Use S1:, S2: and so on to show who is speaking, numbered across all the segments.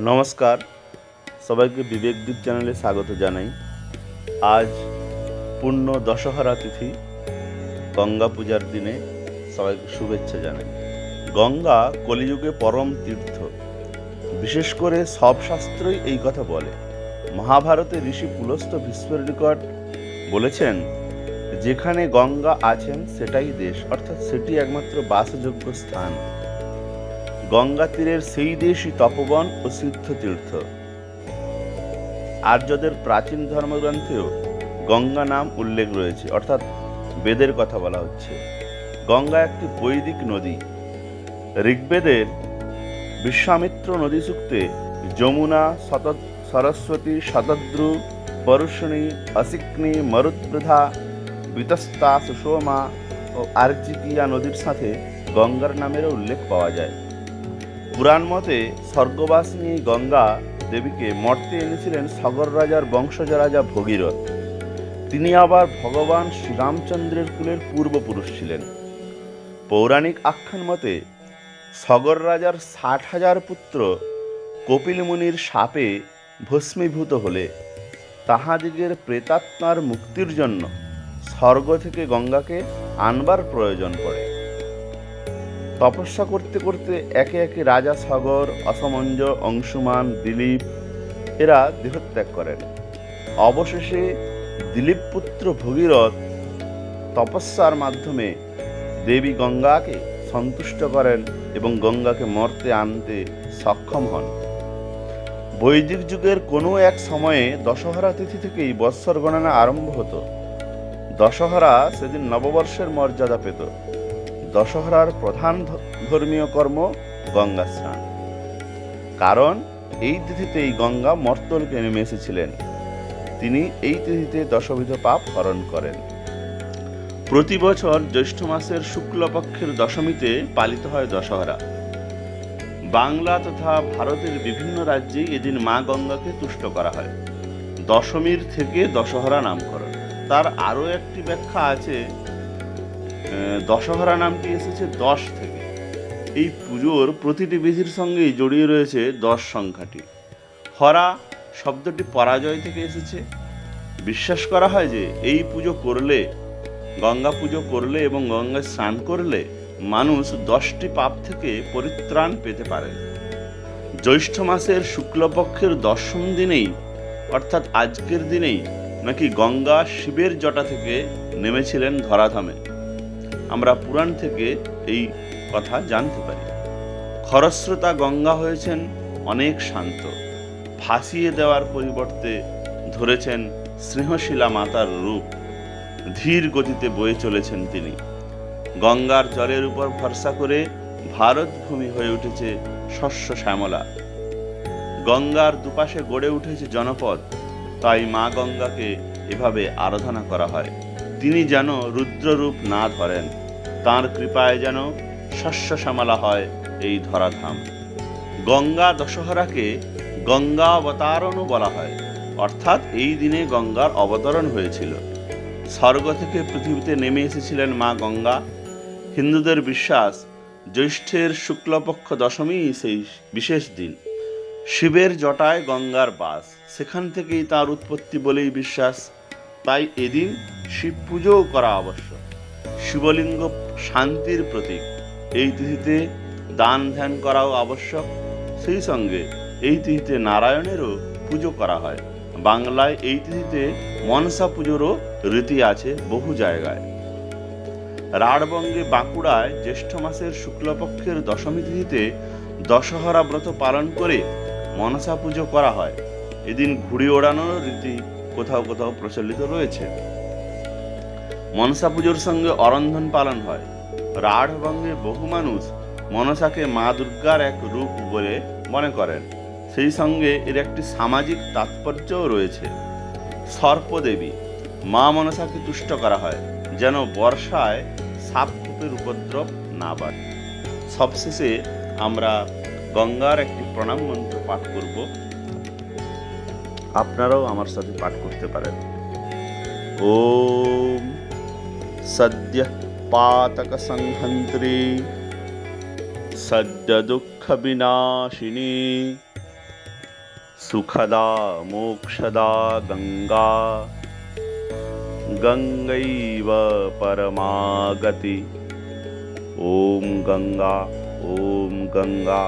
S1: নমস্কার, সবাইকে বিবেকদীপ চ্যানেলে স্বাগত জানাই। আজ পূর্ণ দশহরা তিথি, গঙ্গা পূজার দিনে সবাইকে শুভেচ্ছা জানাই। গঙ্গা কলিযুগে পরম তীর্থ, বিশেষ করে সব শাস্ত্রই এই কথা বলে। মহাভারতে ঋষি পুলস্ত্য ভীষ্মের নিকট বলেছেন, যেখানে গঙ্গা আছেন সেটাই দেশ, অর্থাৎ সেটি একমাত্র বাসযোগ্য স্থান। গঙ্গা তীরের সেই দেশই তপবন ও সিদ্ধ তীর্থ। আর্যদের প্রাচীন ধর্মগ্রন্থেও গঙ্গা নাম উল্লেখ রয়েছে, অর্থাৎ বেদের কথা বলা হচ্ছে। গঙ্গা একটি বৈদিক নদী। ঋগ্বেদের বিশ্বামিত্র নদী সূক্তে যমুনা, সরস্বতী, শতদ্রু, পরুষণী, অসিক্নি, মরুদ্বৃধা, বিতস্তা, সুষমা ও আর্জিকিয়া নদীর সাথে গঙ্গার নামেরও উল্লেখ পাওয়া যায়। পুরাণ মতে স্বর্গবাসিনী গঙ্গা দেবীকে মর্তে এনেছিলেন সগর রাজার বংশজ রাজা ভগীরথ। তিনি আবার ভগবান শ্রীরামচন্দ্রের কুলের পূর্বপুরুষ ছিলেন। পৌরাণিক আখ্যান মতে সগর রাজার 60,000 পুত্র কপিল মুনির শাপে ভস্মীভূত হলে তাহাদিগের প্রেতাত্মার মুক্তির জন্য স্বর্গ থেকে গঙ্গাকে আনবার প্রয়োজন পড়ে। তপস্যা করতে করতে একে একে রাজা সগর, অসমঞ্জ, অংশুমান, দিলীপ এরা দেহত্যাগ করেন। অবশেষে দিলীপ পুত্র ভগীরথ তপস্যার মাধ্যমে দেবী গঙ্গাকে সন্তুষ্ট করেন এবং গঙ্গাকে মর্তে আনতে সক্ষম হন। বৈদিক যুগের কোনো এক সময়ে দশহরা তিথি থেকেই বৎসর গণনা আরম্ভ হতো। দশহরা সেদিন নববর্ষের মর্যাদা পেত। দশহরার প্রধান ধর্মীয় কর্ম গঙ্গা স্নান, কারণ এই তিথিতেই গঙ্গা মর্তলকে নেমে এসেছিলেন। তিনি এই তিথিতে দশবিধ পাপ হরণ করেন। প্রতি বছর জ্যৈষ্ঠ মাসের শুক্লপক্ষের দশমীতে পালিত হয় দশহরা। বাংলা তথা ভারতের বিভিন্ন রাজ্যে এদিন মা গঙ্গাকে তুষ্ট করা হয়। দশমীর থেকে দশহরা নামকরণ। তার আরও একটি ব্যাখ্যা আছে, দশহরা নামটি এসেছে 10 থেকে। এই পুজোর প্রতিটি বিধির সঙ্গেই জড়িয়ে রয়েছে 10 সংখ্যাটি। হরা শব্দটি পরাজয় থেকে এসেছে। বিশ্বাস করা হয় যে এই পুজো করলে, গঙ্গা পুজো করলে এবং গঙ্গায় স্নান করলে মানুষ 10টি পাপ থেকে পরিত্রাণ পেতে পারে। জ্যৈষ্ঠ মাসের শুক্লপক্ষের দশম দিনেই, অর্থাৎ আজকের দিনেই নাকি গঙ্গা শিবের জটা থেকে নেমেছিলেন ধরাধামে। আমরা পুরাণ থেকে এই কথা জানতে পারি। খরস্রোতা গঙ্গা হয়েছেন অনেক শান্ত। ভাসিয়ে দেওয়ার পরিবর্তে ধরেছেন স্নেহশীলা মাতার রূপ। ধীর গতিতে বয়ে চলেছেন তিনি। গঙ্গার জলের উপর ভরসা করে ভারত ভূমি হয়ে উঠেছে শস্য শ্যামলা। গঙ্গার দুপাশে গড়ে উঠেছে জনপদ। তাই মা গঙ্গাকে এভাবে আরাধনা করা হয়। তিনি যেন রুদ্ররূপ না ধরেন, তাঁর কৃপায় যেন শস্য শ্যামলা হয় এই ধরাধাম। গঙ্গা দশহরাকে গঙ্গা অবতারণও বলা হয়, অর্থাৎ এই দিনে গঙ্গার অবতরণ হয়েছিল। স্বর্গ থেকে পৃথিবীতে নেমে এসেছিলেন মা গঙ্গা। হিন্দুদের বিশ্বাস, জ্যৈষ্ঠের শুক্লপক্ষ দশমী সেই বিশেষ দিন। শিবের জটায় গঙ্গার বাস, সেখান থেকেই তার উৎপত্তি বলেই বিশ্বাস। তাই এদিন শিব পুজোও করা আবশ্যক। শিবলিঙ্গ শান্তির প্রতীক। এই তিথিতে দান ধ্যান করাও আবশ্যক। সেই সঙ্গে এই তিথিতে নারায়ণেরও পুজো করা হয়। বাংলায় এই তিথিতে মনসা পুজোরও রীতি আছে বহু জায়গায়। রাঢ়বঙ্গে বাঁকুড়ায় জ্যৈষ্ঠ মাসের শুক্লপক্ষের দশমী তিথিতে দশহরা ব্রত পালন করে মনসা পুজো করা হয়। এদিন ঘুড়ি ওড়ানোর রীতি কোথাও কোথাও প্রচলিত রয়েছে। মনসা পুজোর সঙ্গে অরন্ধন পালন হয়। রাঢ়বঙ্গে বহু মানুষ মনসাকে মা দুর্গার এক রূপ বলে মনে করেন। সেই সঙ্গে এর একটি সামাজিক তাৎপর্যও রয়েছে। সর্পদেবী মা মনসাকে তুষ্ট করা হয় যেন বর্ষায় সাপ খোপের উপদ্রব না বাড়ে। সবশেষে আমরা গঙ্গার একটি প্রণাম মন্ত্র পাঠ করব। আপনারাও আমার সাথে পাঠ করতে পারেন। ওম সদ্য পাতক সংহন্ত্রী সদ্য দুঃখ বিনাশিনী सुखदा मोक्षदा गंगा गंगैव परमागति। ओम गंगा ओम गंगा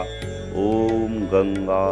S1: ओम गंगा।